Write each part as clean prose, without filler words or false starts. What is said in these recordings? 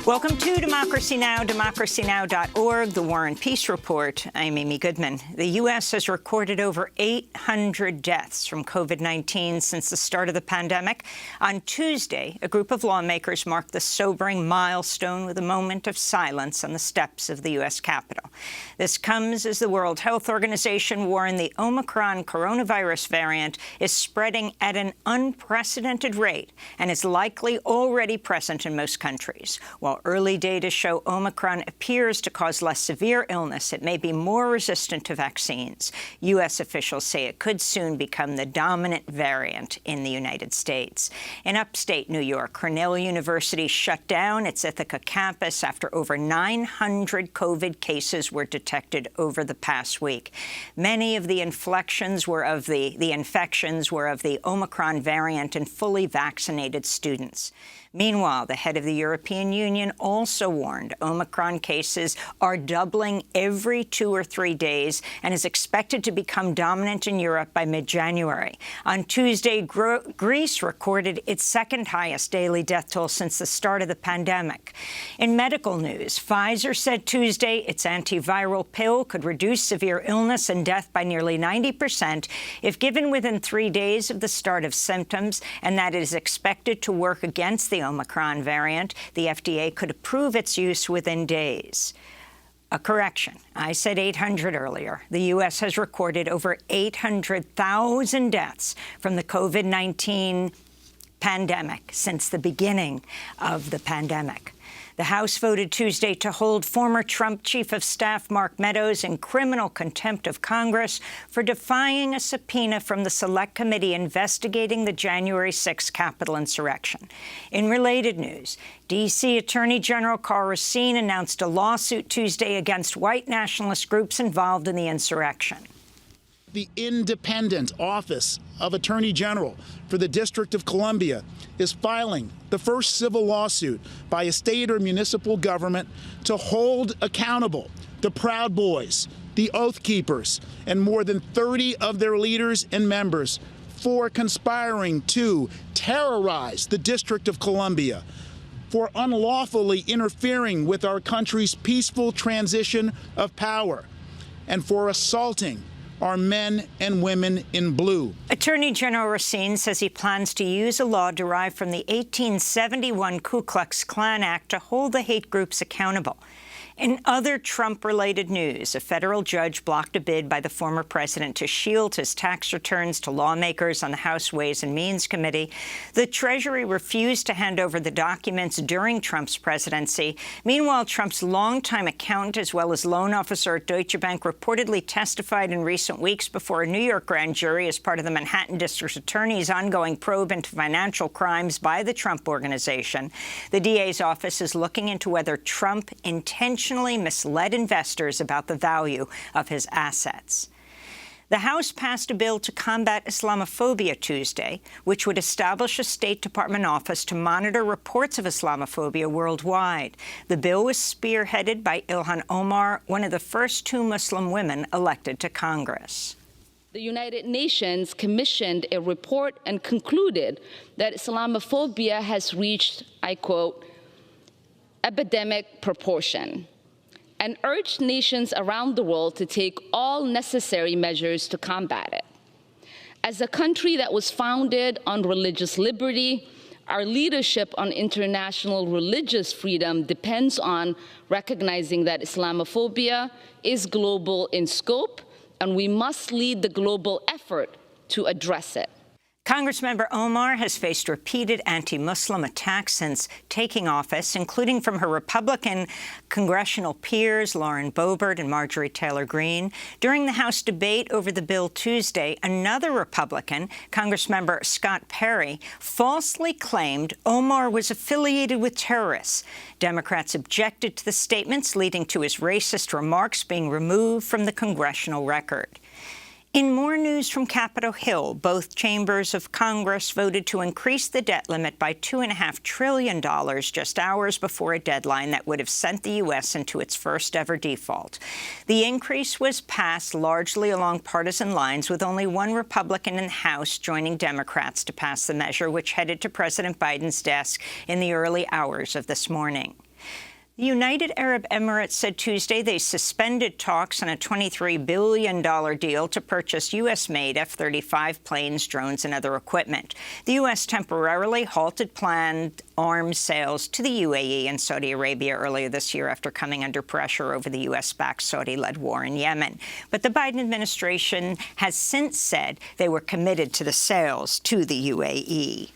Welcome to Democracy Now!, democracynow.org, the War and Peace Report. I'm Amy Goodman. The U.S. has recorded over 800 deaths from COVID-19 since the start of the pandemic. On Tuesday, a group of lawmakers marked the sobering milestone with a moment of silence on the steps of the U.S. Capitol. This comes as the World Health Organization warned the Omicron coronavirus variant is spreading at an unprecedented rate and is likely already present in most countries. While early data show Omicron appears to cause less severe illness, it may be more resistant to vaccines. U.S. officials say it could soon become the dominant variant in the United States. In upstate New York, Cornell University shut down its Ithaca campus after over 900 COVID cases were detected over the past week. Many of the infections were of the Omicron variant in fully vaccinated students. Meanwhile, the head of the European Union also warned Omicron cases are doubling every 2 or 3 days and is expected to become dominant in Europe by mid-January. On Tuesday, Greece recorded its second highest daily death toll since the start of the pandemic. In medical news, Pfizer said Tuesday its antiviral pill could reduce severe illness and death by nearly 90% if given within 3 days of the start of symptoms, and that it is expected to work against the Omicron variant. The FDA could approve its use within days. A correction. I said 800 earlier. The U.S. has recorded over 800,000 deaths from the COVID-19 pandemic since the beginning of the pandemic. The House voted Tuesday to hold former Trump Chief of Staff Mark Meadows in criminal contempt of Congress for defying a subpoena from the Select Committee investigating the January 6 Capitol insurrection. In related news, D.C. Attorney General Karl Racine announced a lawsuit Tuesday against white nationalist groups involved in the insurrection. The independent Office of Attorney General for the District of Columbia is filing the first civil lawsuit by a state or municipal government to hold accountable the Proud Boys, the Oath Keepers, and more than 30 of their leaders and members for conspiring to terrorize the District of Columbia, for unlawfully interfering with our country's peaceful transition of power, and for assaulting are men and women in blue. Attorney General Racine says he plans to use a law derived from the 1871 Ku Klux Klan Act to hold the hate groups accountable. In other Trump-related news, a federal judge blocked a bid by the former president to shield his tax returns to lawmakers on the House Ways and Means Committee. The Treasury refused to hand over the documents during Trump's presidency. Meanwhile, Trump's longtime accountant, as well as loan officer at Deutsche Bank, reportedly testified in recent weeks before a New York grand jury as part of the Manhattan District Attorney's ongoing probe into financial crimes by the Trump Organization. The DA's office is looking into whether Trump intentionally misled investors about the value of his assets. The House passed a bill to combat Islamophobia Tuesday, which would establish a State Department office to monitor reports of Islamophobia worldwide. The bill was spearheaded by Ilhan Omar, one of the first 2 Muslim women elected to Congress. The United Nations commissioned a report and concluded that Islamophobia has reached, I quote, epidemic proportion, and urged nations around the world to take all necessary measures to combat it. As a country that was founded on religious liberty, our leadership on international religious freedom depends on recognizing that Islamophobia is global in scope, and we must lead the global effort to address it. Congressmember Omar has faced repeated anti-Muslim attacks since taking office, including from her Republican congressional peers, Lauren Boebert and Marjorie Taylor Greene. During the House debate over the bill Tuesday, another Republican, Congressmember Scott Perry, falsely claimed Omar was affiliated with terrorists. Democrats objected to the statements, leading to his racist remarks being removed from the congressional record. In more news from Capitol Hill, both chambers of Congress voted to increase the debt limit by $2.5 trillion just hours before a deadline that would have sent the U.S. into its first-ever default. The increase was passed largely along partisan lines, with only one Republican in the House joining Democrats to pass the measure, which headed to President Biden's desk in the early hours of this morning. The United Arab Emirates said Tuesday they suspended talks on a $23 billion deal to purchase U.S.-made F-35 planes, drones, and other equipment. The U.S. temporarily halted planned arms sales to the UAE and Saudi Arabia earlier this year after coming under pressure over the U.S.-backed Saudi-led war in Yemen. But the Biden administration has since said they were committed to the sales to the UAE.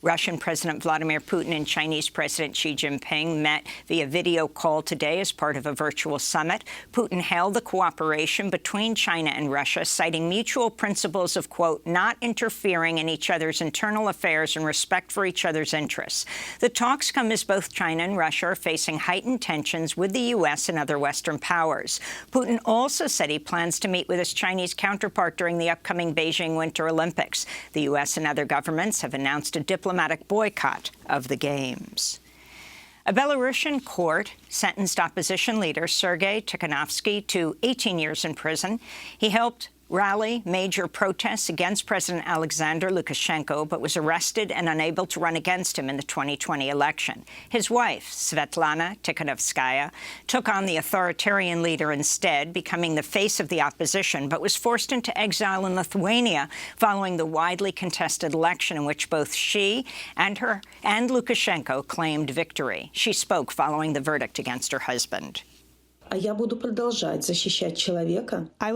Russian President Vladimir Putin and Chinese President Xi Jinping met via video call today as part of a virtual summit. Putin hailed the cooperation between China and Russia, citing mutual principles of, quote, not interfering in each other's internal affairs and respect for each other's interests. The talks come as both China and Russia are facing heightened tensions with the U.S. and other Western powers. Putin also said he plans to meet with his Chinese counterpart during the upcoming Beijing Winter Olympics. The U.S. and other governments have announced a diplomatic boycott of the Games. A Belarusian court sentenced opposition leader Sergei Tikhanovsky to 18 years in prison. He helped rally major protests against President Alexander Lukashenko, but was arrested and unable to run against him in the 2020 election. His wife, Svetlana Tikanovskaya, took on the authoritarian leader instead, becoming the face of the opposition, but was forced into exile in Lithuania following the widely contested election in which both she and Lukashenko claimed victory. She spoke following the verdict against her husband. I will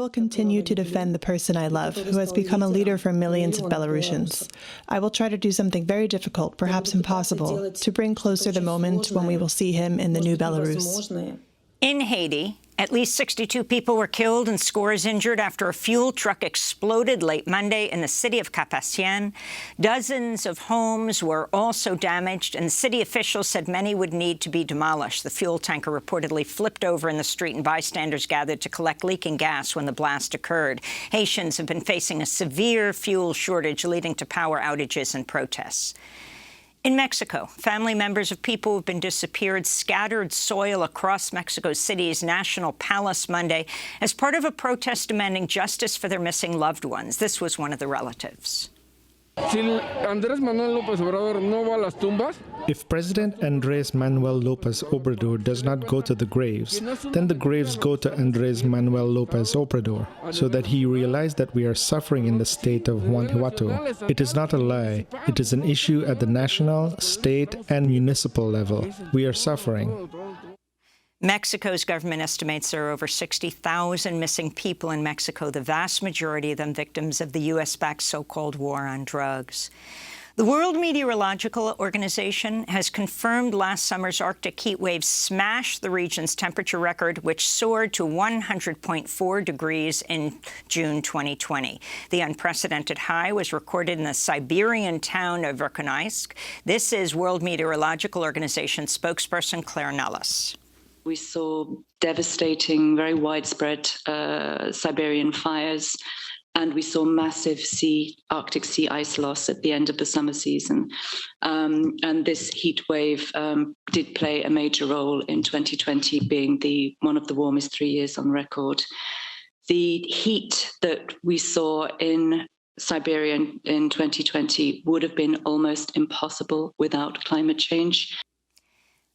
continue to defend the person I love, who has become a leader for millions of Belarusians. I will try to do something very difficult, perhaps impossible, to bring closer the moment when we will see him in the new Belarus. In Haiti, at least 62 people were killed and scores injured after a fuel truck exploded late Monday in the city of Cap-Haitien. Dozens of homes were also damaged, and city officials said many would need to be demolished. The fuel tanker reportedly flipped over in the street, and bystanders gathered to collect leaking gas when the blast occurred. Haitians have been facing a severe fuel shortage, leading to power outages and protests. In Mexico, family members of people who have been disappeared scattered soil across Mexico City's National Palace Monday as part of a protest demanding justice for their missing loved ones. This was one of the relatives. If President Andrés Manuel López Obrador does not go to the graves, then the graves go to Andrés Manuel López Obrador, so that he realized that we are suffering in the state of Guanajuato. It is not a lie. It is an issue at the national, state, and municipal level. We are suffering. Mexico's government estimates there are over 60,000 missing people in Mexico, the vast majority of them victims of the U.S.-backed so-called war on drugs. The World Meteorological Organization has confirmed last summer's Arctic heat wave smashed the region's temperature record, which soared to 100.4 degrees in June 2020. The unprecedented high was recorded in the Siberian town of Verkhoyansk. This is World Meteorological Organization spokesperson Claire Nellis. We saw devastating, very widespread Siberian fires, and we saw massive Arctic sea ice loss at the end of the summer season. And this heat wave did play a major role in 2020 being one of the warmest 3 years on record. The heat that we saw in Siberia in 2020 would have been almost impossible without climate change.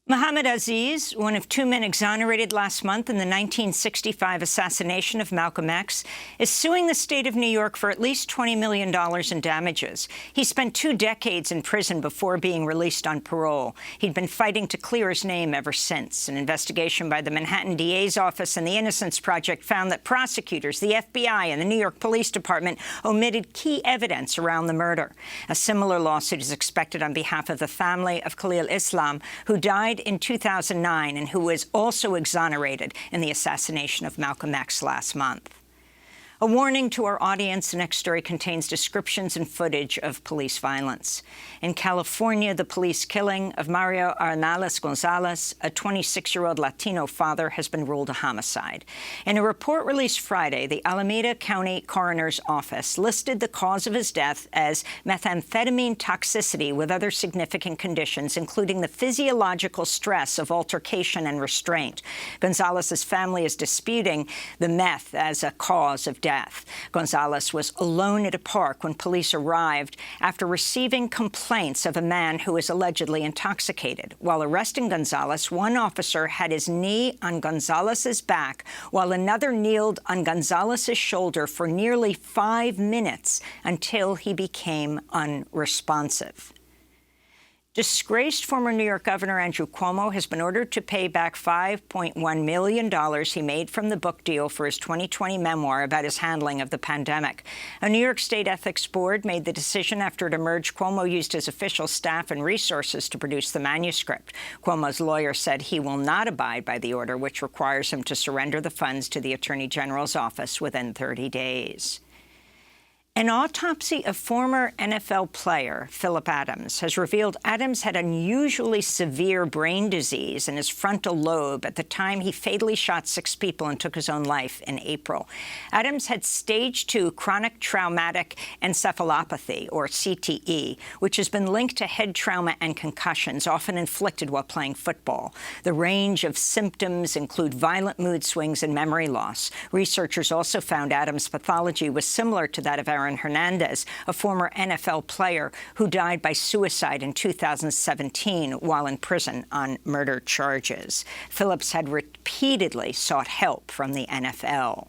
Mohammed Aziz, one of two men exonerated last month in the 1965 assassination of Malcolm X, is suing the state of New York for at least $20 million in damages. He spent 2 decades in prison before being released on parole. He'd been fighting to clear his name ever since. An investigation by the Manhattan DA's office and the Innocence Project found that prosecutors, the FBI, and the New York Police Department omitted key evidence around the murder. A similar lawsuit is expected on behalf of the family of Khalil Islam, who died in 2009 and who was also exonerated in the assassination of Malcolm X last month. A warning to our audience, the next story contains descriptions and footage of police violence. In California, the police killing of Mario Arnales Gonzalez, a 26-year-old Latino father, has been ruled a homicide. In a report released Friday, the Alameda County Coroner's Office listed the cause of his death as methamphetamine toxicity with other significant conditions, including the physiological stress of altercation and restraint. Gonzalez's family is disputing the meth as a cause of death. Gonzalez was alone at a park when police arrived after receiving complaints of a man who was allegedly intoxicated. While arresting Gonzalez, one officer had his knee on Gonzalez's back, while another kneeled on Gonzalez's shoulder for nearly 5 minutes until he became unresponsive. Disgraced former New York Governor Andrew Cuomo has been ordered to pay back $5.1 million he made from the book deal for his 2020 memoir about his handling of the pandemic. A New York State Ethics Board made the decision after it emerged Cuomo used his official staff and resources to produce the manuscript. Cuomo's lawyer said he will not abide by the order, which requires him to surrender the funds to the Attorney General's office within 30 days. An autopsy of former NFL player Philip Adams has revealed Adams had unusually severe brain disease in his frontal lobe at the time he fatally shot 6 people and took his own life in April. Adams had stage 2 chronic traumatic encephalopathy, or CTE, which has been linked to head trauma and concussions, often inflicted while playing football. The range of symptoms include violent mood swings and memory loss. Researchers also found Adams' pathology was similar to that of Aaron Hernandez, a former NFL player who died by suicide in 2017 while in prison on murder charges. Phillips had repeatedly sought help from the NFL.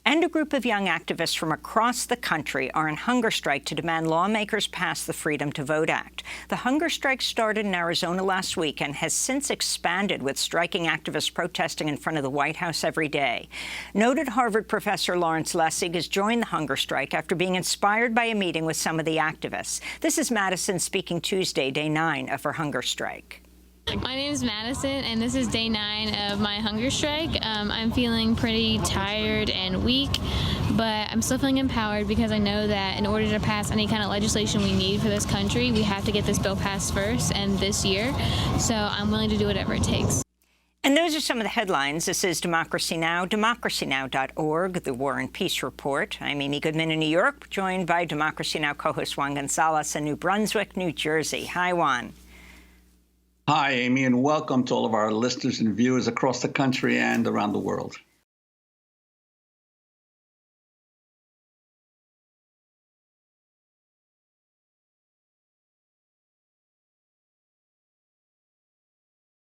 And a group of young activists from across the country are on hunger strike to demand lawmakers pass the Freedom to Vote Act. The hunger strike started in Arizona last week and has since expanded, with striking activists protesting in front of the White House every day. Noted Harvard professor Lawrence Lessig has joined the hunger strike after being inspired by a meeting with some of the activists. This is Madison speaking Tuesday, day 9 of her hunger strike. My name is Madison, and this is day 9 of my hunger strike. I'm feeling pretty tired and weak, but I'm still feeling empowered because I know that in order to pass any kind of legislation we need for this country, we have to get this bill passed first and this year. So I'm willing to do whatever it takes. And those are some of the headlines. This is Democracy Now!, democracynow.org, the War and Peace Report. I'm Amy Goodman in New York, joined by Democracy Now! Co-host Juan Gonzalez in New Brunswick, New Jersey. Hi, Juan. Hi, Amy, and welcome to all of our listeners and viewers across the country and around the world.